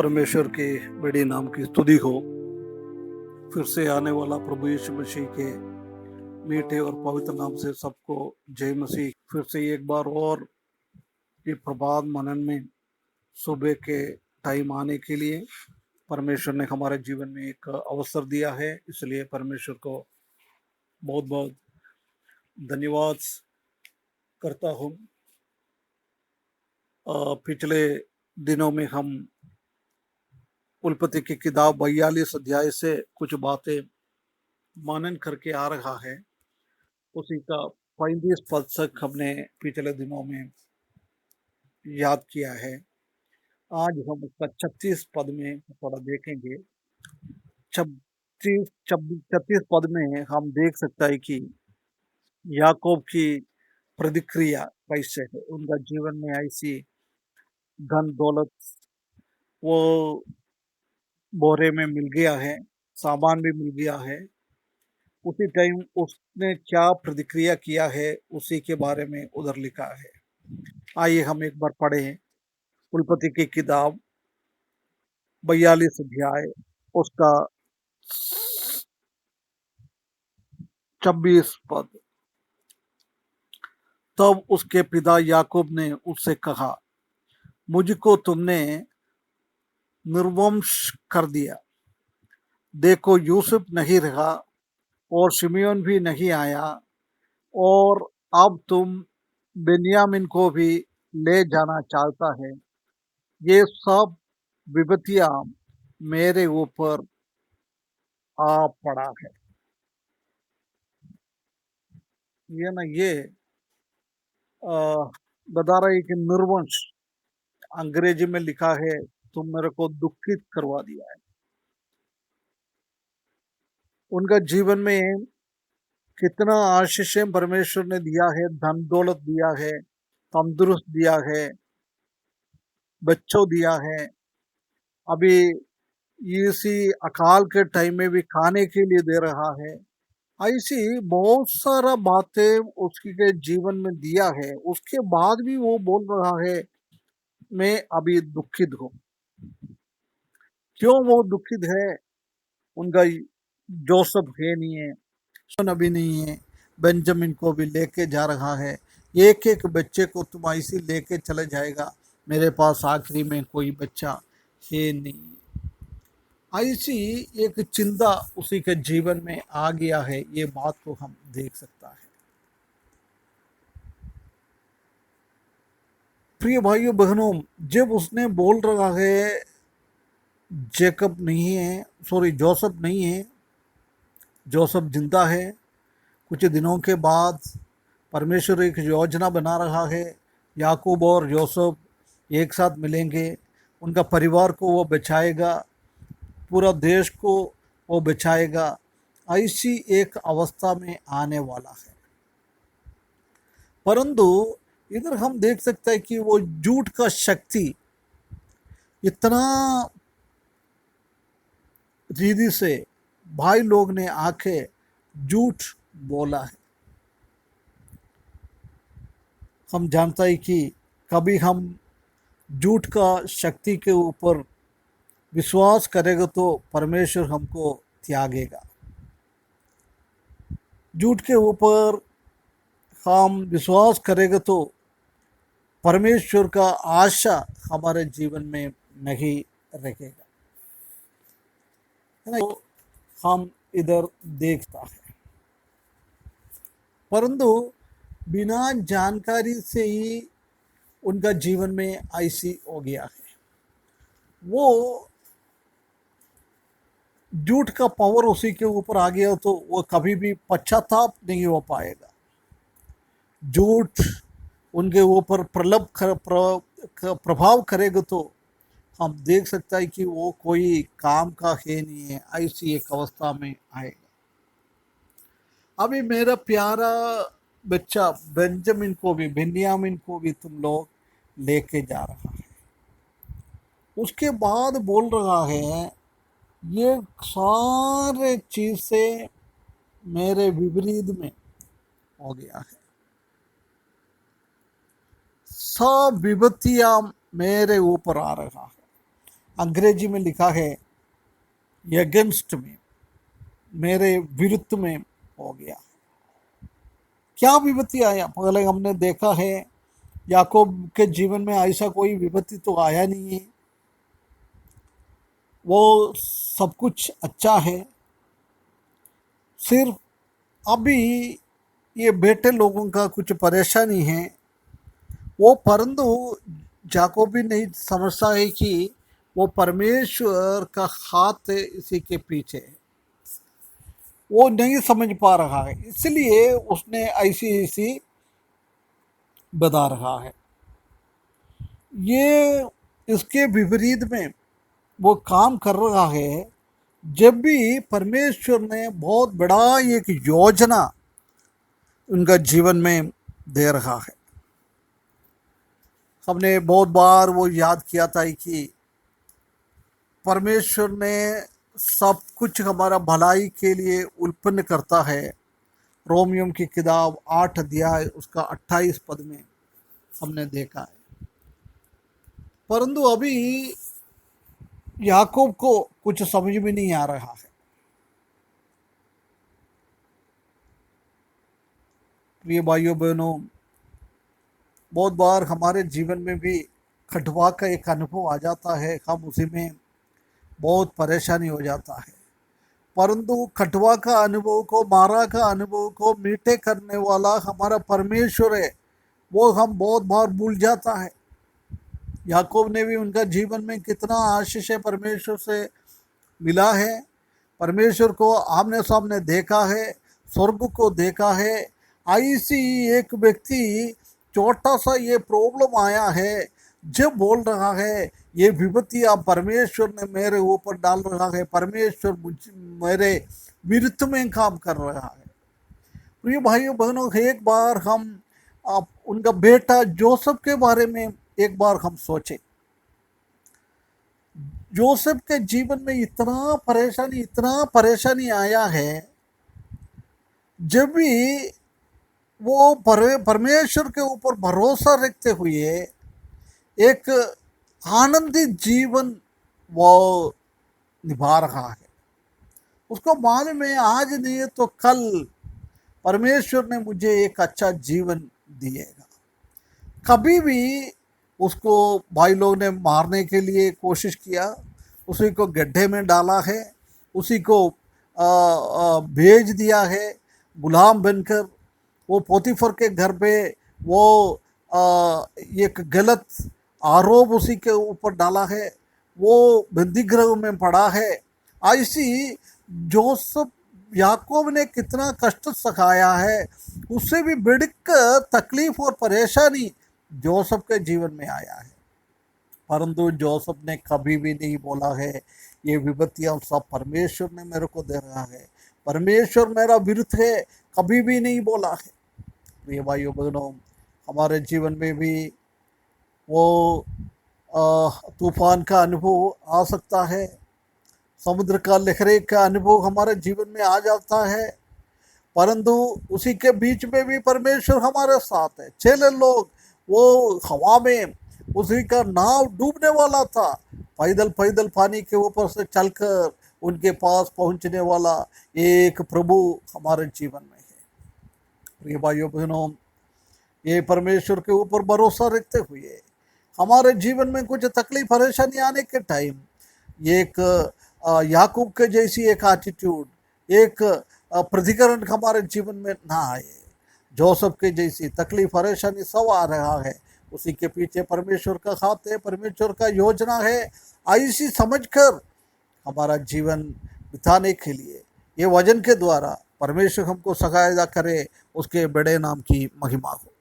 परमेश्वर के बड़े नाम की स्तुति हो। फिर से आने वाला प्रभु यीशु मसीह के मीठे और पवित्र नाम से सबको जय मसीह। फिर से एक बार और ये प्रभात मनन में सुबह के टाइम आने के लिए परमेश्वर ने हमारे जीवन में एक अवसर दिया है, इसलिए परमेश्वर को बहुत बहुत धन्यवाद करता हूँ। पिछले दिनों में हम उत्पत्ति की किताब 42 अध्याय से कुछ बातें मनन करके आ रहा है। उसी का 35 पद तक हमने पिछले दिनों में याद किया है। आज हम उसका 36 पद में थोड़ा देखेंगे। 36 पद में हम देख सकते हैं कि याकूब की प्रतिक्रिया कैसे है। उनका जीवन में ऐसी धन दौलत वो बोरे में मिल गया है, सामान भी मिल गया है। उसी टाइम उसने क्या प्रतिक्रिया किया है उसी के बारे में उधर लिखा है। आइए हम एक बार पढ़ें उत्पत्ति की किताब 42 अध्याय उसका 26 पद। तब उसके पिता याकूब ने उससे कहा, मुझको तुमने निर्वंश कर दिया। देखो, यूसुफ नहीं रहा और शिमयोन भी नहीं आया, और अब तुम बेन्यामीन को भी ले जाना चाहता है। ये सब विपत्तियां मेरे ऊपर आ पड़ा है। ये बता रहा है कि निर्वंश अंग्रेजी में लिखा है, तुम मेरे को दुखित करवा दिया है। उनका जीवन में कितना आशीष परमेश्वर ने दिया है, धन दौलत दिया है, तंदुरुस्त दिया है, बच्चों दिया है। अभी इसी अकाल के टाइम में भी खाने के लिए दे रहा है। ऐसी बहुत सारा बातें उसके के जीवन में दिया है। उसके बाद भी वो बोल रहा है, मैं अभी दुखित हूँ। क्यों वो दुखित है? उनका जोसेफ है नहीं है, सोन अभी नहीं है, बेंजामिन को भी लेके जा रहा है। एक एक बच्चे को तुम ऐसे लेके चले जाएगा, मेरे पास आखिरी में कोई बच्चा है नहीं। ऐसी एक चिंता उसी के जीवन में आ गया है। ये बात को हम देख सकता है। प्रिय भाइयों बहनों, जब उसने बोल रहा है जेकब नहीं है, सॉरी जोसेफ नहीं है, जोसेफ जिंदा है। कुछ दिनों के बाद परमेश्वर एक योजना बना रहा है। याकूब और जोसेफ एक साथ मिलेंगे, उनका परिवार को वो बचाएगा, पूरा देश को वो बचाएगा। ऐसी एक अवस्था में आने वाला है। परंतु इधर हम देख सकते हैं कि वो झूठ का शक्ति इतना रीति से भाई लोग ने आके झूठ बोला है। हम जानता है कि कभी हम झूठ का शक्ति के ऊपर विश्वास करेगा तो परमेश्वर हमको त्यागेगा। झूठ के ऊपर हम विश्वास करेगा तो परमेश्वर का आशा हमारे जीवन में नहीं रखेगा, है ना? तो हम इधर देखता है। परंतु बिना जानकारी से ही उनका जीवन में ऐसी हो गया है। वो झूठ का पावर उसी के ऊपर आ गया तो वो कभी भी पश्चाताप नहीं हो पाएगा। झूठ उनके ऊपर प्रभाव करेगा तो हम देख सकते हैं कि वो कोई काम का है नहीं है, ऐसी एक अवस्था में आएगा। अभी मेरा प्यारा बच्चा बेन्यामीन को भी तुम लोग लेके जा रहा है। उसके बाद बोल रहा है, ये सारे चीजें मेरे विपरीत में हो गया है। सब विपत्तियां मेरे ऊपर आ रहा है। अंग्रेजी में लिखा है अगेंस्ट में, मेरे विरुद्ध में हो गया। क्या विपत्ति आया? पहले हमने देखा है याकूब के जीवन में ऐसा कोई विपत्ति तो आया नहीं है, वो सब कुछ अच्छा है। सिर्फ अभी ये बेटे लोगों का कुछ परेशानी है, वो परंतु याकूब भी नहीं समझता है कि वो परमेश्वर का हाथ इसी के पीछे है, वो नहीं समझ पा रहा है, इसलिए उसने ऐसी ऐसी बता रहा है। ये इसके विपरीत में वो काम कर रहा है जब भी परमेश्वर ने बहुत बड़ा एक योजना उनका जीवन में दे रहा है। हमने बहुत बार वो याद किया था कि परमेश्वर ने सब कुछ हमारा भलाई के लिए उत्पन्न करता है। रोमियो की किताब 8 अध्याय उसका 28 पद में हमने देखा है। परंतु अभी याकूब को कुछ समझ में नहीं आ रहा है। प्रिय भाइयों बहनों, बहुत बार हमारे जीवन में भी खटवा का एक अनुभव आ जाता है, हम उसी में बहुत परेशानी हो जाता है। परंतु खटवा का अनुभव को, मारा का अनुभव को मीठे करने वाला हमारा परमेश्वर है, वो हम बहुत बार भूल जाता है। याकूब ने भी उनका जीवन में कितना आशीष है परमेश्वर से मिला है, परमेश्वर को आमने सामने देखा है, स्वर्ग को देखा है। ऐसी एक व्यक्ति छोटा सा ये प्रॉब्लम आया है, जब बोल रहा है ये विपत्तियाँ परमेश्वर ने मेरे ऊपर डाल रहा है, परमेश्वर मेरे विरुद्ध में काम कर रहा है। प्रिय भाइयों बहनों, एक बार हम आप उनका बेटा जोसेफ के बारे में एक बार हम सोचें। जोसेफ के जीवन में इतना परेशानी आया है, जब भी वो परमेश्वर के ऊपर भरोसा रखते हुए एक आनंदित जीवन वो निभा रहा है। उसको मालूम है आज नहीं तो कल परमेश्वर ने मुझे एक अच्छा जीवन दिएगा। कभी भी उसको भाई लोग ने मारने के लिए कोशिश किया, उसी को गड्ढे में डाला है, उसी को भेज दिया है गुलाम बनकर। वो पोतीफर के घर पे वो एक गलत आरोप उसी के ऊपर डाला है, वो बंदीगृह में पड़ा है। ऐसी जोसेफ याकूब ने कितना कष्ट सखाया है, उससे भी बढ़कर तकलीफ और परेशानी जोसेफ के जीवन में आया है। परंतु जोसेफ ने कभी भी नहीं बोला है ये विपत्तियां सब परमेश्वर ने मेरे को दे रहा है, परमेश्वर मेरा विरुद्ध है, कभी भी नहीं बोला है। प्रिय भाइयों बहनों, हमारे जीवन में भी वो तूफान का अनुभव आ सकता है, समुद्र का लहरें का अनुभव हमारे जीवन में आ जाता है, परंतु उसी के बीच में भी परमेश्वर हमारे साथ है। 6 लोग वो हवा में, उसी का नाव डूबने वाला था, पैदल पैदल पानी के ऊपर से चलकर उनके पास पहुंचने वाला एक प्रभु हमारे जीवन में है। प्रिय भाइयों बहनों, ये परमेश्वर के ऊपर भरोसा रखते हुए हमारे जीवन में कुछ तकलीफ परेशानी आने के टाइम एक याकूब के जैसी एक एटीट्यूड, एक प्रतिकरण हमारे जीवन में ना आए। जोसेफ के जैसी तकलीफ परेशानी सब आ रहा है, उसी के पीछे परमेश्वर का हाथ है, परमेश्वर का योजना है। ऐसी समझकर हमारा जीवन बिताने के लिए ये वचन के द्वारा परमेश्वर हमको सहायता करे, उसके बड़े नाम की महिमा हो।